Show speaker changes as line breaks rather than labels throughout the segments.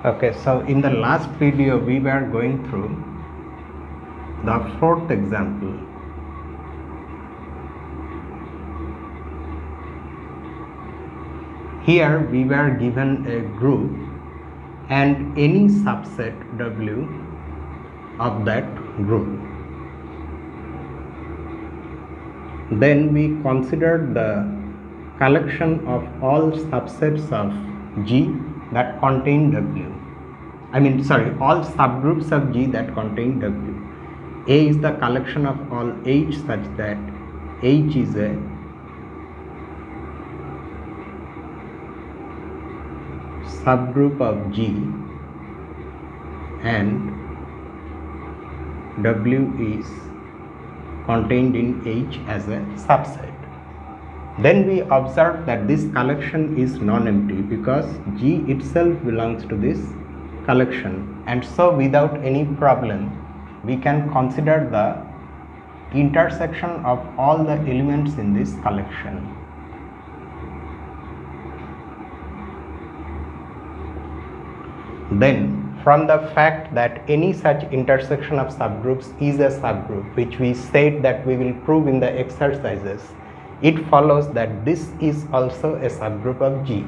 Okay, so in the last video we were going through the fourth example. Here we were given a group and any subset W of that group. Then we considered the collection of all subsets of G that contain W. All subgroups of G that contain W. A is the collection of all H such that H is a subgroup of G and W is contained in H as a subset. Then we observe that this collection is non-empty because G itself belongs to this collection, and so without any problem we can consider the intersection of all the elements in this collection. Then from the fact that any such intersection of subgroups is a subgroup, which we said that we will prove in the exercises, it follows that this is also a subgroup of G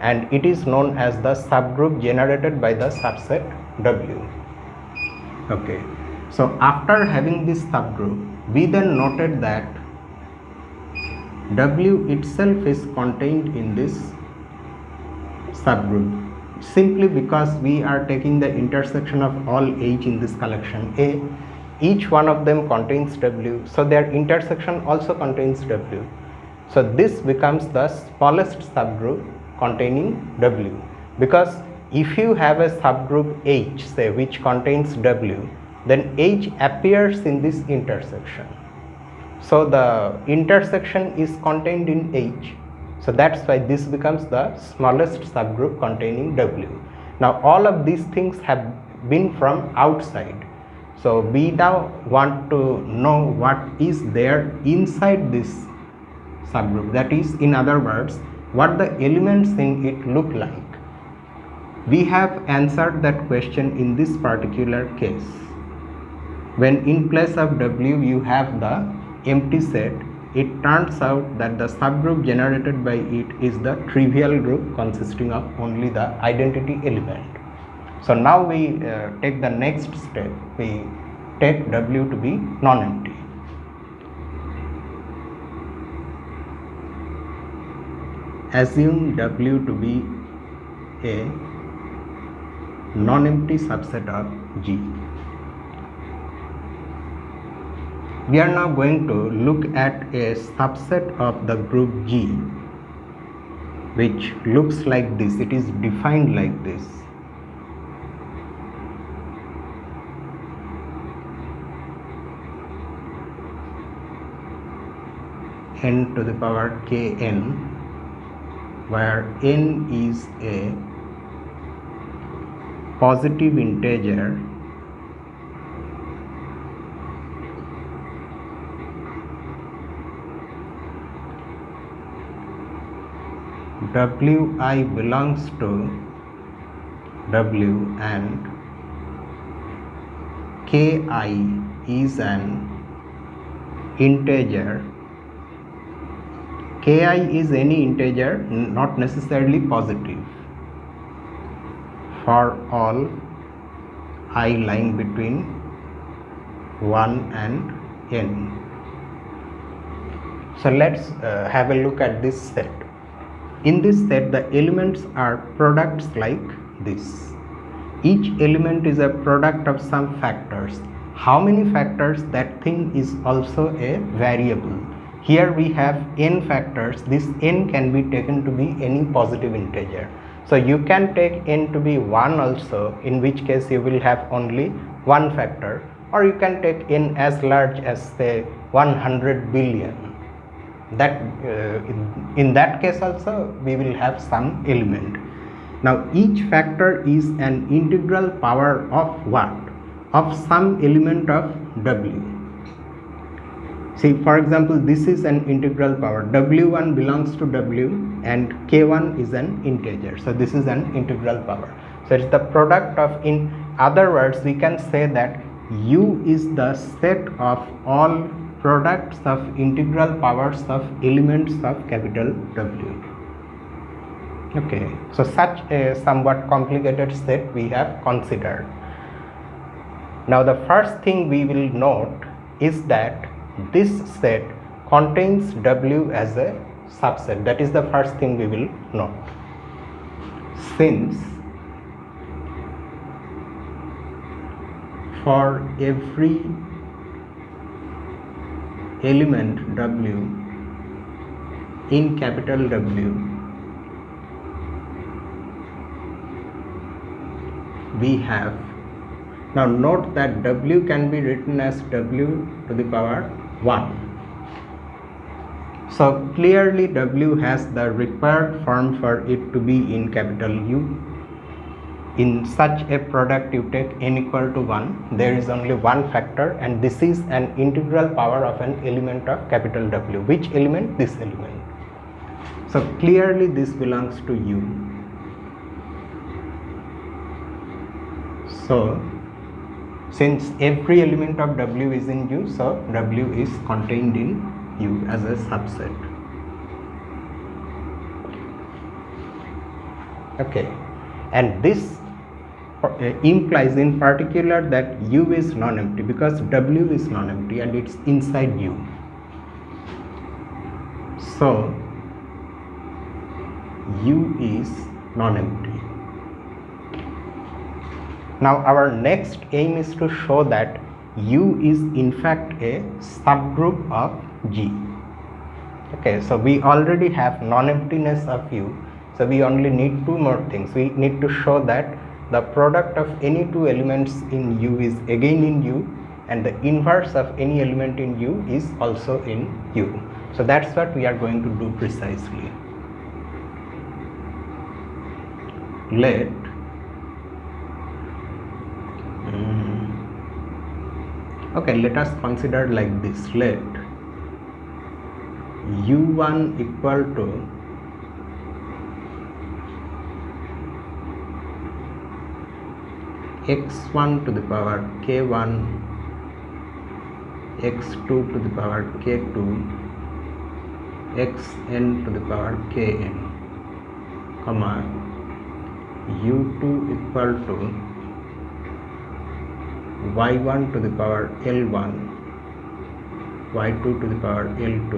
and it is known as the subgroup generated by the subset W. Okay, so after having this subgroup, we then noted that W itself is contained in this subgroup simply because we are taking the intersection of all H in this collection A. Each one of them contains W, so their intersection also contains W. So this becomes the smallest subgroup containing W, because if you have a subgroup H, say, which contains W, then H appears in this intersection. So the intersection is contained in H. So that's why this becomes the smallest subgroup containing W. Now all of these things have been from outside. So we now want to know what is there inside this subgroup. That is, in other words, what the elements in it look like. We have answered that question in this particular case. When in place of W you have the empty set, it turns out that the subgroup generated by it is the trivial group consisting of only the identity element. So now we take the next step. We take W to be non-empty. Assume W to be a non-empty subset of G. We are now going to look at a subset of the group G, which looks like this. It is defined like this. N to the power Kn, where n is a positive integer Wi belongs to W and Ki is an integer. Ki is any integer, not necessarily positive, for all I lying between 1 and n. So let's have a look at this set. In this set, the elements are products like this. Each element is a product of some factors. How many factors? That thing is also a variable. Here we have n factors. This n can be taken to be any positive integer. So you can take n to be 1 also, in which case you will have only one factor, or you can take n as large as, say, 100 billion. That in that case also we will have some element. Now each factor is an integral power of what? Of some element of W. See, for example, this is an integral power. W1 belongs to W and K1 is an integer. So this is an integral power. So it's the product of, in other words, we can say that U is the set of all products of integral powers of elements of capital W. Okay, so such a somewhat complicated set we have considered. Now the first thing we will note is that this set contains W as a subset. That is the first thing we will note. Since for every element W in capital W, we have, now note that W can be written as W to the power 1. So clearly W has the required form for it to be in capital U. In such a product you take n equal to 1, there is only one factor, and this is an integral power of an element of capital W. Which element? This element. So clearly this belongs to U. So since every element of W is in U, so W is contained in U as a subset. Okay, and this implies in particular that U is non-empty, because W is non-empty and it's inside U. So U is non-empty. Now our next aim is to show that U is in fact a subgroup of G. Okay, so we already have non-emptiness of U, so we only need two more things. We need to show that the product of any two elements in U is again in U, and the inverse of any element in U is also in U. So that's what we are going to do precisely. Let okay, let us consider like this. Let U1 equal to x1 to the power k1, x2 to the power k2, xn to the power kn, comma U2 equal to y1 to the power L1, y2 to the power L2,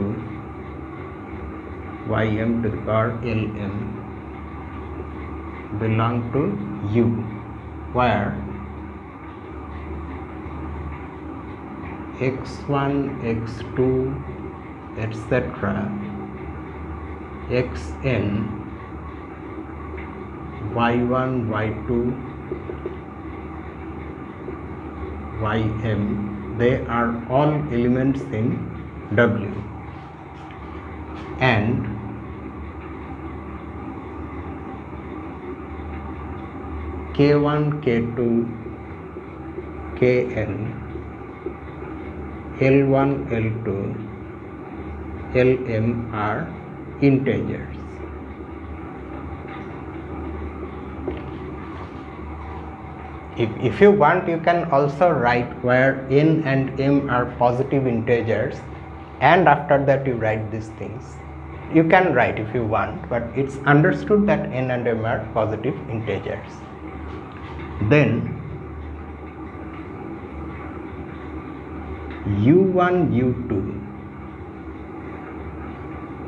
ym to the power Lm belong to U, where x1, x2, etc., xn, y1, y2, ym, they are all elements in W, and k1, k2, kn, L1, L2, Lm are integers. If you want, you can also write where n and m are positive integers, and after that you write these things. You can write if you want, but it's understood that n and m are positive integers. Then U1, U2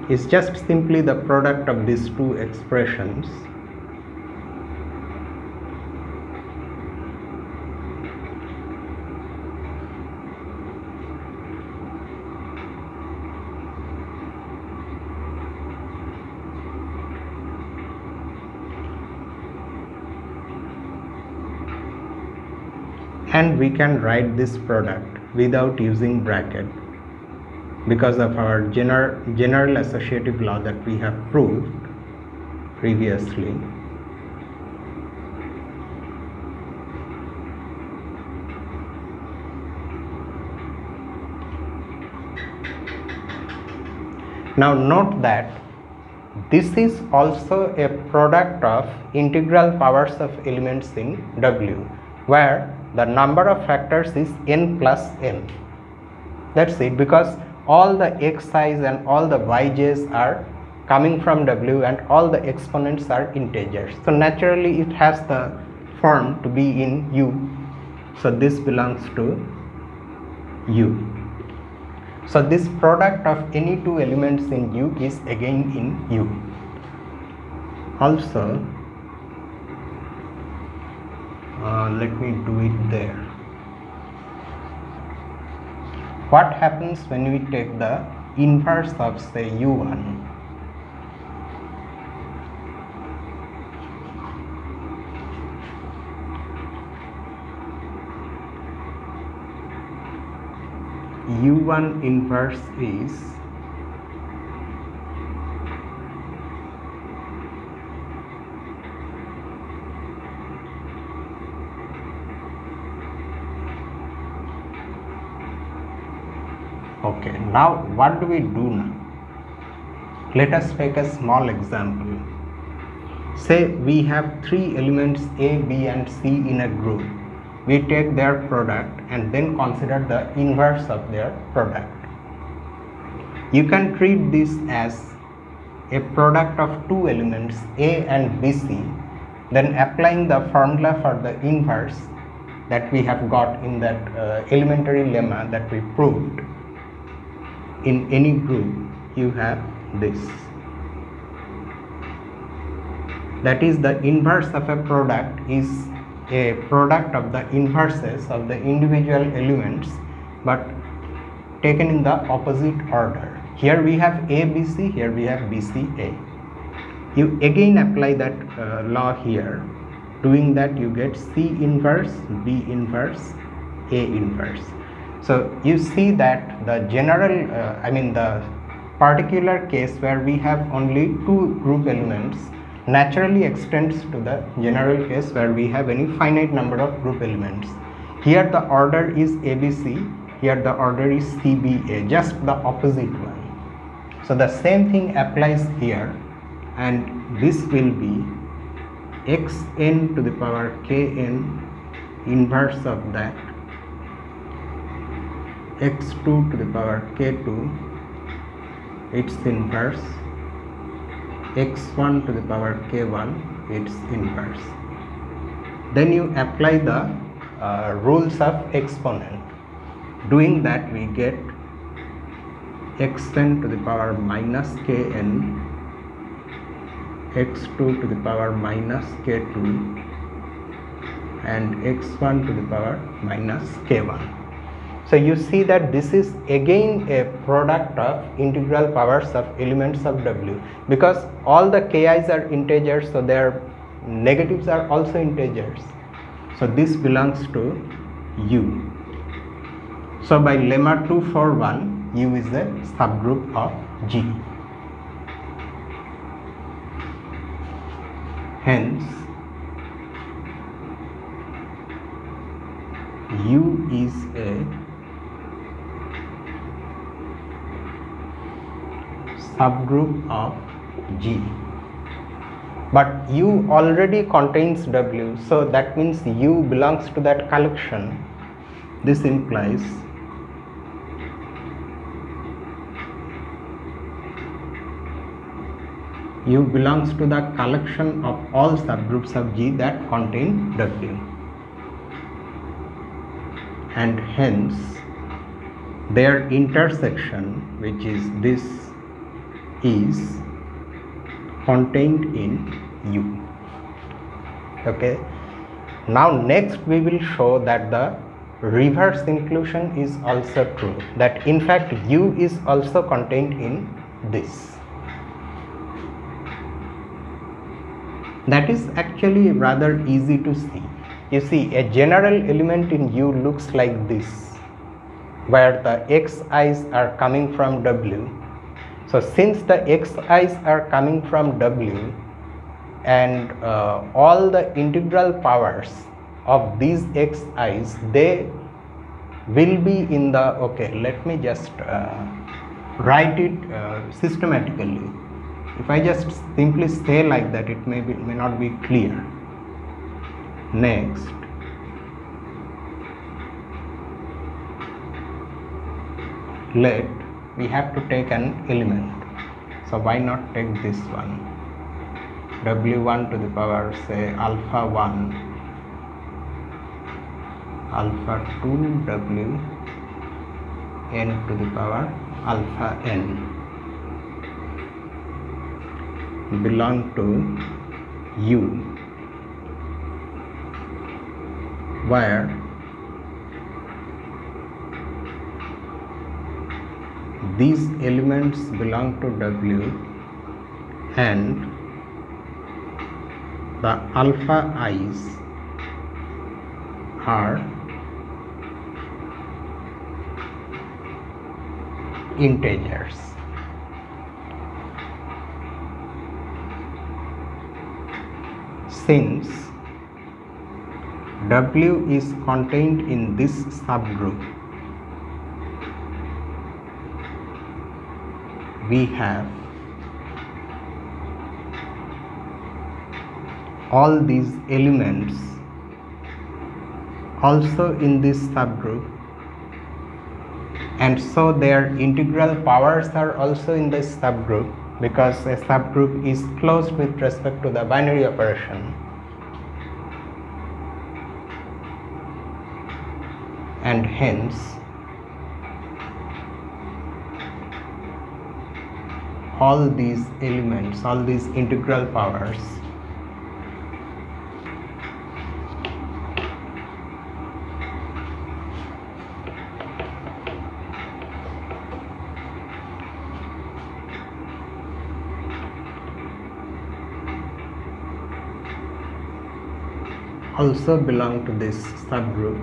is just simply the product of these two expressions. And we can write this product without using bracket because of our general associative law that we have proved previously. Now note that this is also a product of integral powers of elements in W, where the number of factors is n plus n. That's it, because all the xi's and all the yj's are coming from W and all the exponents are integers. So naturally it has the form to be in U. So this belongs to U. So this product of any two elements in U is again in U. Also, let me do it there. What happens when we take the inverse of, say, U1? U1 inverse is okay. Now what do we do now? Let us take a small example. Say we have three elements A, B and C in a group. We take their product and then consider the inverse of their product. You can treat this as a product of two elements A and BC, then applying the formula for the inverse that we have got in that elementary lemma that we proved. In any group you have this. That is, the inverse of a product is a product of the inverses of the individual elements but taken in the opposite order. Here we have ABC, here we have BCA. You again apply that law here. Doing that you get C inverse, B inverse, A inverse. So you see that the general, the particular case where we have only two group elements naturally extends to the general case where we have any finite number of group elements. Here the order is ABC, here the order is CBA, just the opposite one. So the same thing applies here, and this will be xn to the power kn inverse of that, x2 to the power k2 its inverse, x1 to the power k1 its inverse. Then you apply the rules of exponent. Doing that we get xn to the power minus kn, x2 to the power minus k2 and x1 to the power minus k1. So you see that this is again a product of integral powers of elements of W, because all the ki's are integers, so their negatives are also integers. So this belongs to U. So by lemma 241, U is a subgroup of G. Hence, U is a subgroup of G. But U already contains W, so that means U belongs to that collection. This implies U belongs to the collection of all subgroups of G that contain W. And hence their intersection, which is this, is contained in U. Okay. Now next we will show that the reverse inclusion is also true, that in fact U is also contained in this. That is actually rather easy to see. You see, a general element in U looks like this, where the xi's are coming from W. So since the xi's are coming from W and all the integral powers of these xi's, they will be in the, okay, let me just write it systematically. If I just simply say like that, it may not be clear. Next, we have to take an element. So why not take this one, w1 to the power say alpha 1, alpha 2 w n to the power alpha n belong to U, where these elements belong to W and the alpha i's are integers. Since W is contained in this subgroup, we have all these elements also in this subgroup, and so their integral powers are also in this subgroup, because a subgroup is closed with respect to the binary operation, and hence all these elements, all these integral powers also belong to this subgroup,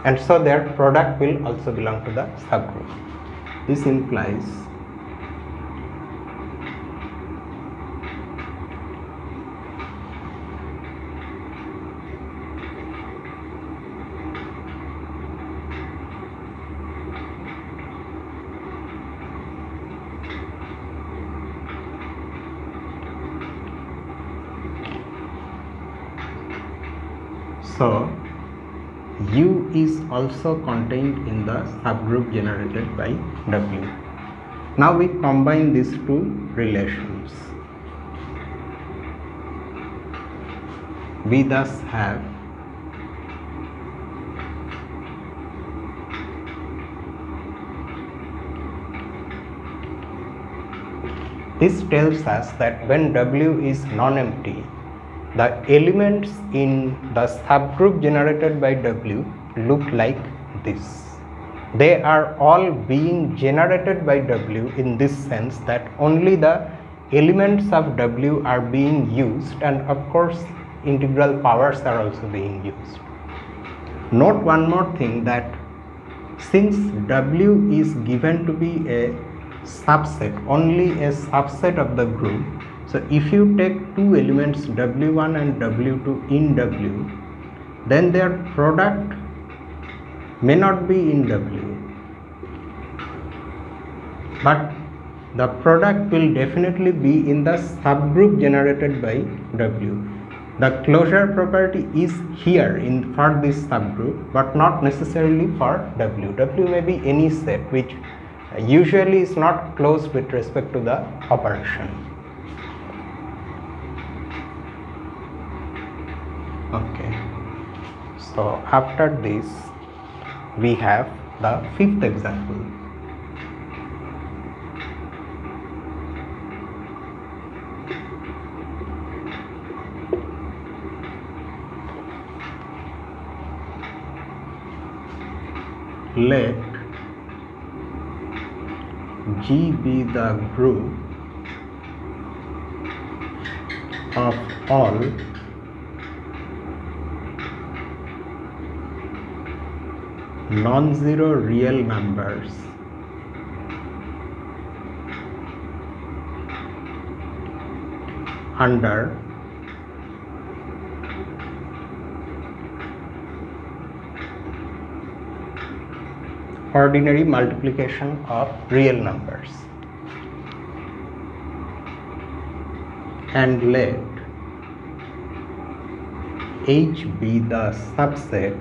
and so their product will also belong to the subgroup. This implies so U is also contained in the subgroup generated by W. Now we combine these two relations. We thus have this tells us that when W is non-empty, the elements in the subgroup generated by W look like this. They are all being generated by W in this sense that only the elements of W are being used, and of course integral powers are also being used. Note one more thing, that since W is given to be a subset, only a subset of the group, so if you take two elements W1 and W2 in W, then their product may not be in W, but the product will definitely be in the subgroup generated by W. The closure property is here for this subgroup, but not necessarily for W. W may be any set which usually is not closed with respect to the operation. Okay, so after this we have the fifth example. Let G be the group of all non-zero real numbers under ordinary multiplication of real numbers. and let H be the subset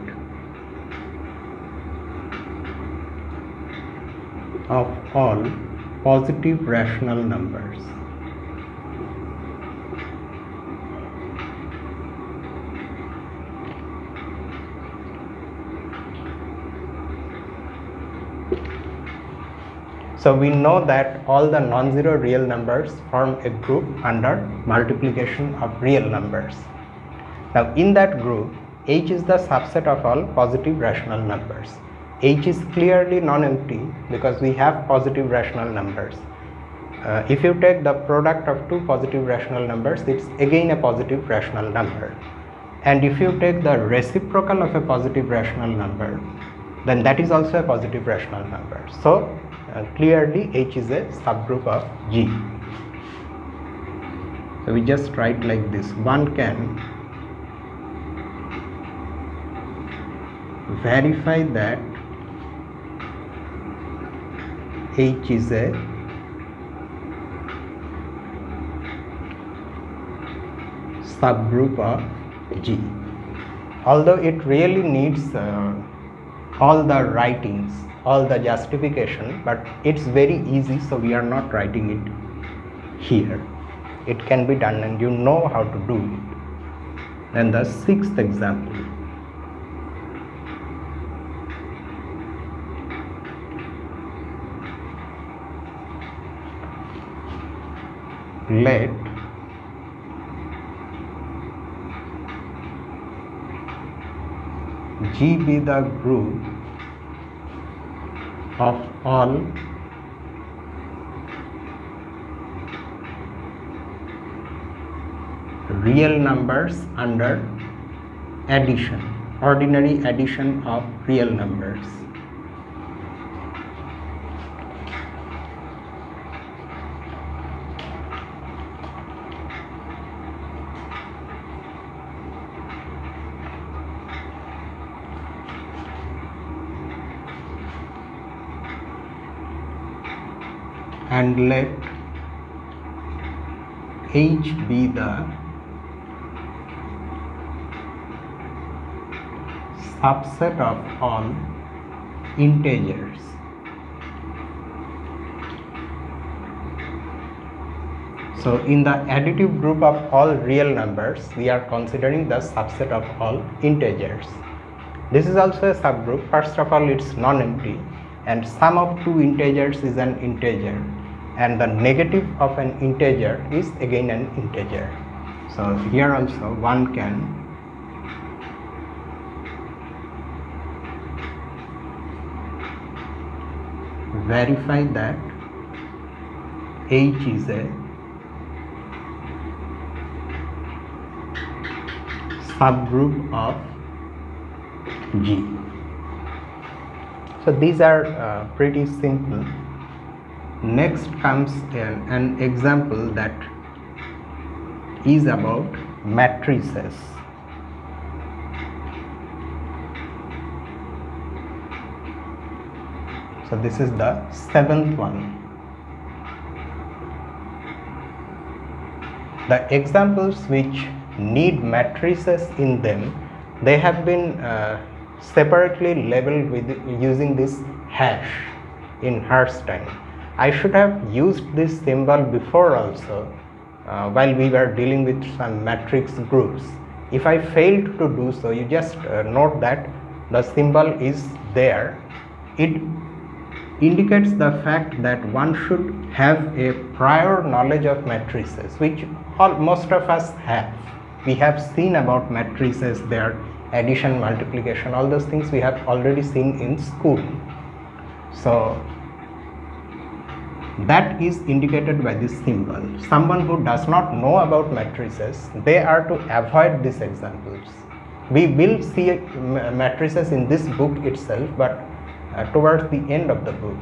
of all positive rational numbers. So we know that all the non-zero real numbers form a group under multiplication of real numbers. Now in that group, H is the subset of all positive rational numbers. H is clearly non-empty because we have positive rational numbers. If you take the product of two positive rational numbers, it's again a positive rational number. And if you take the reciprocal of a positive rational number, then that is also a positive rational number. So clearly H is a subgroup of G. So we just write like this: one can verify that H is a subgroup of G, although it really needs all the writings, all the justification, but it's very easy, so we are not writing it here. It can be done and you know how to do it. Then the sixth example. Let G be the group of all real numbers under addition, ordinary addition of real numbers. And let H be the subset of all integers. So in the additive group of all real numbers, we are considering the subset of all integers. This is also a subgroup. First of all, it's non-empty, and sum of two integers is an integer, and the negative of an integer is again an integer. So here also one can verify that H is a subgroup of G. So these are pretty simple. Next comes an example that is about matrices. So this is the seventh one. The examples which need matrices in them, they have been separately labeled with using this hash in Herstein. I should have used this symbol before also while we were dealing with some matrix groups. If I failed to do so, you just note that the symbol is there. It indicates the fact that one should have a prior knowledge of matrices, which most of us have. We have seen about matrices, their addition, multiplication, all those things we have already seen in school. So that is indicated by this symbol. Someone who does not know about matrices, they are to avoid these examples. We will see matrices in this book itself, but towards the end of the book.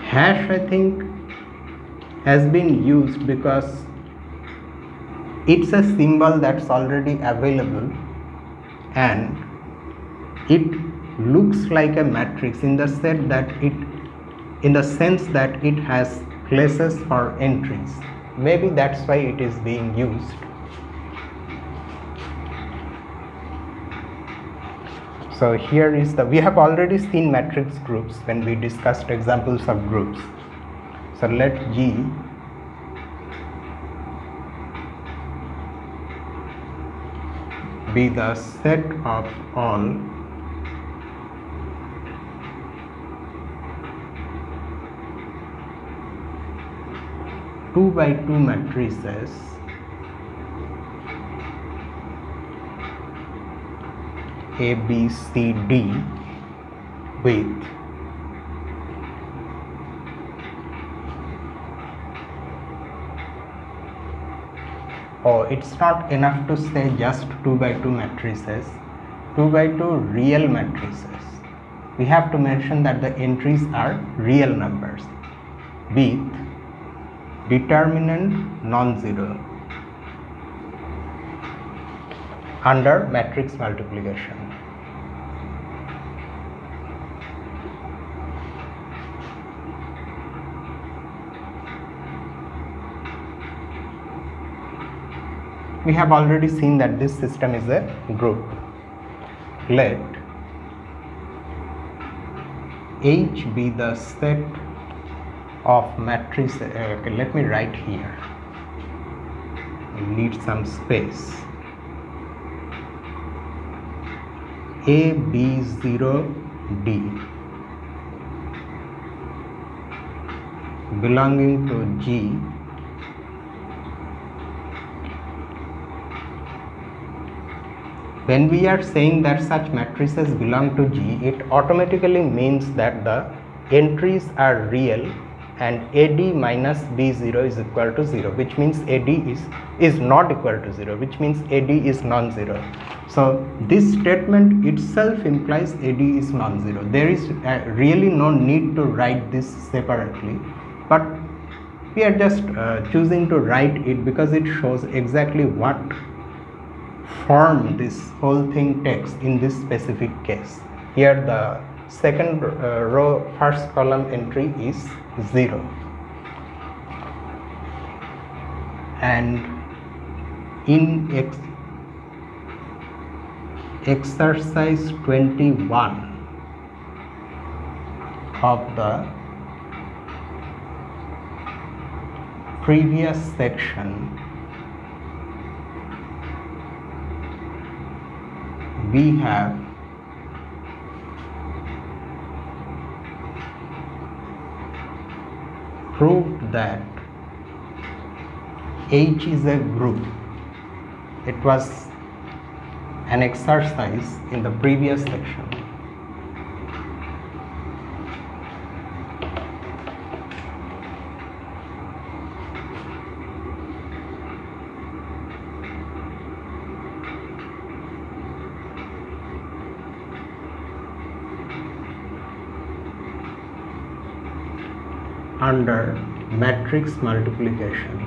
Hash, I think, has been used because it's a symbol that's already available and it looks like a matrix in the sense that it in the sense that it has places for entries. Maybe that's why it is being used. So here is we have already seen matrix groups when we discussed examples of groups. So let G be the set of all two by two matrices A, B, C, D with it's not enough to say just 2 by 2 matrices, 2 by 2 real matrices. We have to mention that the entries are real numbers with determinant non-zero under matrix multiplication. We have already seen that this system is a group. Let H be the set of matrices. Okay, let me write here. We need some space. A, B, 0, D belonging to G when we are saying that such matrices belong to G, it automatically means that the entries are real and AD minus B0 is equal to 0, which means AD is not equal to 0, which means AD is non-zero. So this statement itself implies AD is non-zero. There is really no need to write this separately, but we are just choosing to write it because it shows exactly what form this whole thing takes in this specific case. Here the second row first column entry is 0, and in exercise 21 of the previous section, we have proved that H is a group. It was an exercise in the previous section. Under matrix multiplication.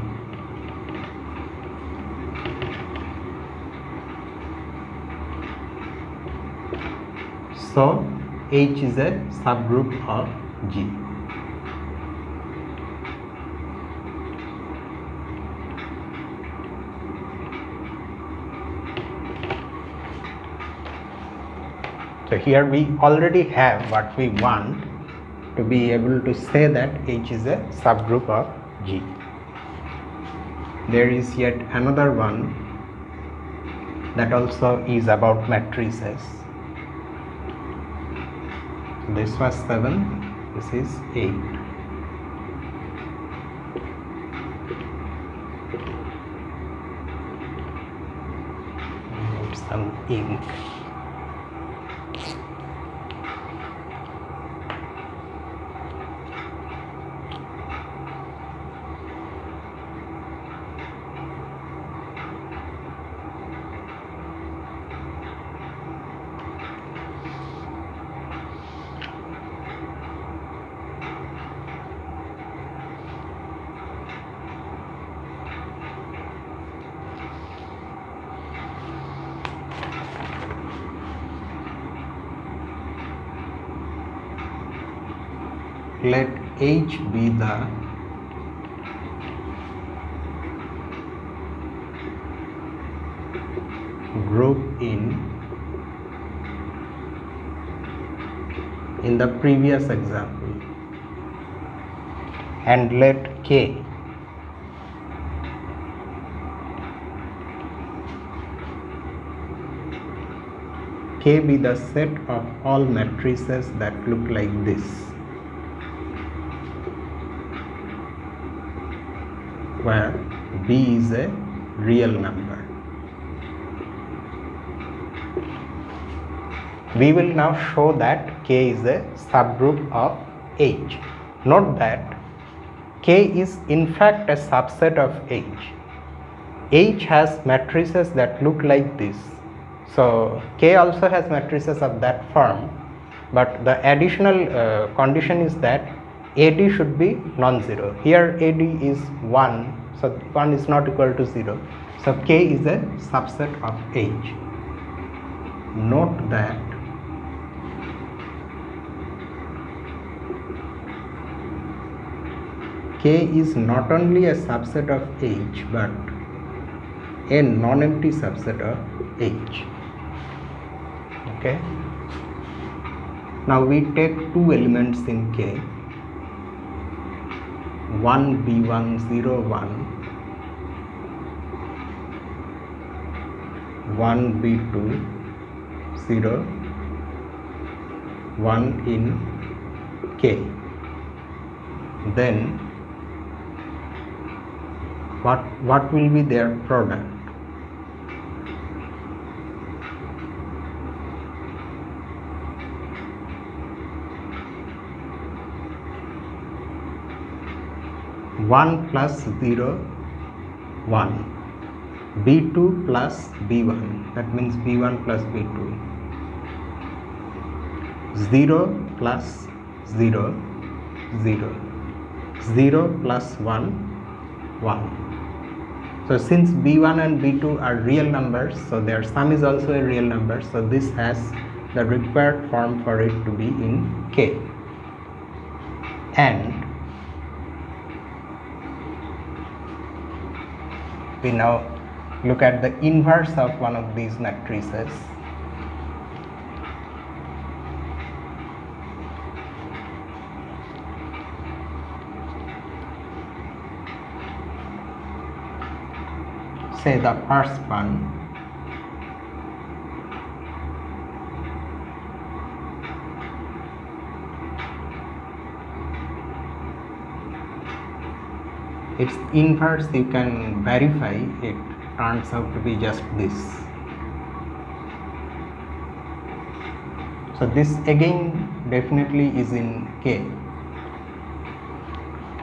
So H is a subgroup of G. So here we already have what we want to be able to say that H is a subgroup of G. There is yet another one that also is about matrices. This was 7, this is 8. Need some ink. H be the group in the previous example, and let K be the set of all matrices that look like this, where B is a real number. We will now show that K is a subgroup of H. Note that K is in fact a subset of H. H has matrices that look like this. So K also has matrices of that form, but the additional condition is that AD should be non-zero. Here AD is 1, so 1 is not equal to 0. So K is a subset of H. Note that K is not only a subset of H but a non-empty subset of H. Okay. Now we take two elements in K, 1 B1 0 1, 1 B2 0 1 in K. Then what will be their product? One plus 0 1, B2 plus B1, that means B1 plus B2, 0 plus 0 0, 0 plus 1 1. So since B1 and B2 are real numbers, so their sum is also a real number, so this has the required form for it to be in K. And we now look at the inverse of one of these matrices. Say the first one, its inverse you can verify, it turns out to be just this. So this again definitely is in K,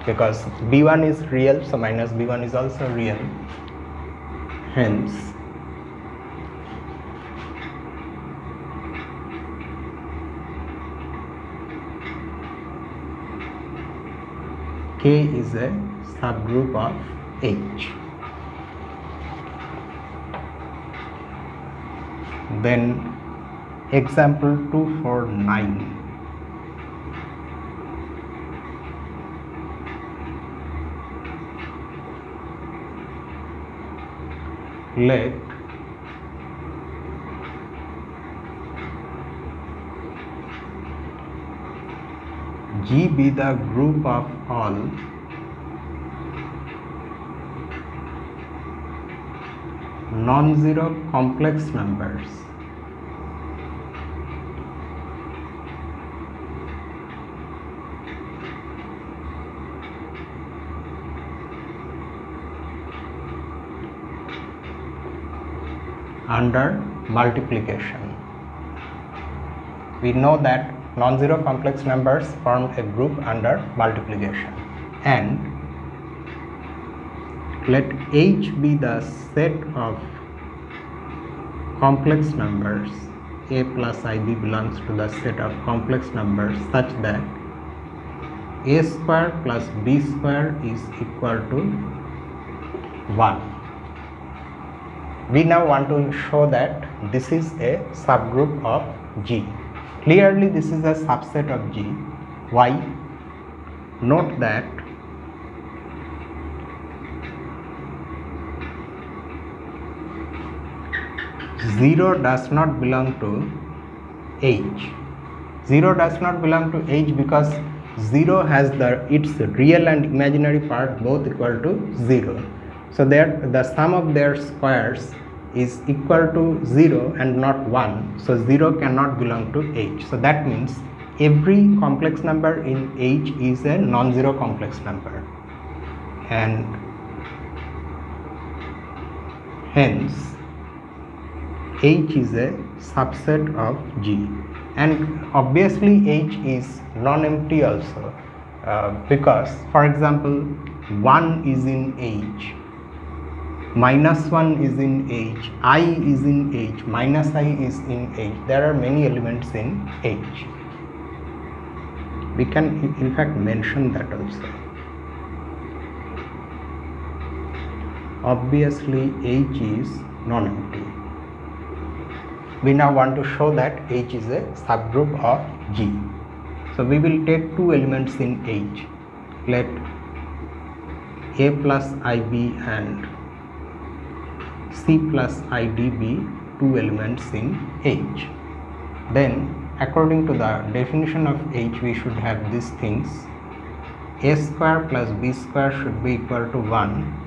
because B1 is real, so minus B1 is also real. Hence, K is a subgroup of H. Then example 249. Let G be the group of all non-zero complex numbers under multiplication. We know that non-zero complex numbers form a group under multiplication, and let H be the set of complex numbers. A plus IB belongs to the set of complex numbers such that A square plus B square is equal to 1. We now want to show that this is a subgroup of G. Clearly this is a subset of G. Why? note that zero does not belong to H. 0 does not belong to H because 0 has its real and imaginary part both equal to 0. So the sum of their squares is equal to 0 and not 1. So 0 cannot belong to H. So that means every complex number in H is a non-zero complex number, and hence H is a subset of G. And obviously H is non-empty also, because for example 1 is in H, minus 1 is in H, I is in H, minus I is in H. There are many elements in H. We can in fact mention that also. Obviously H is non-empty. We now want to show that H is a subgroup of G. So we will take two elements in H. Let A plus IB and C plus ID be two elements in H. Then according to the definition of H, we should have these things: A square plus B square should be equal to 1,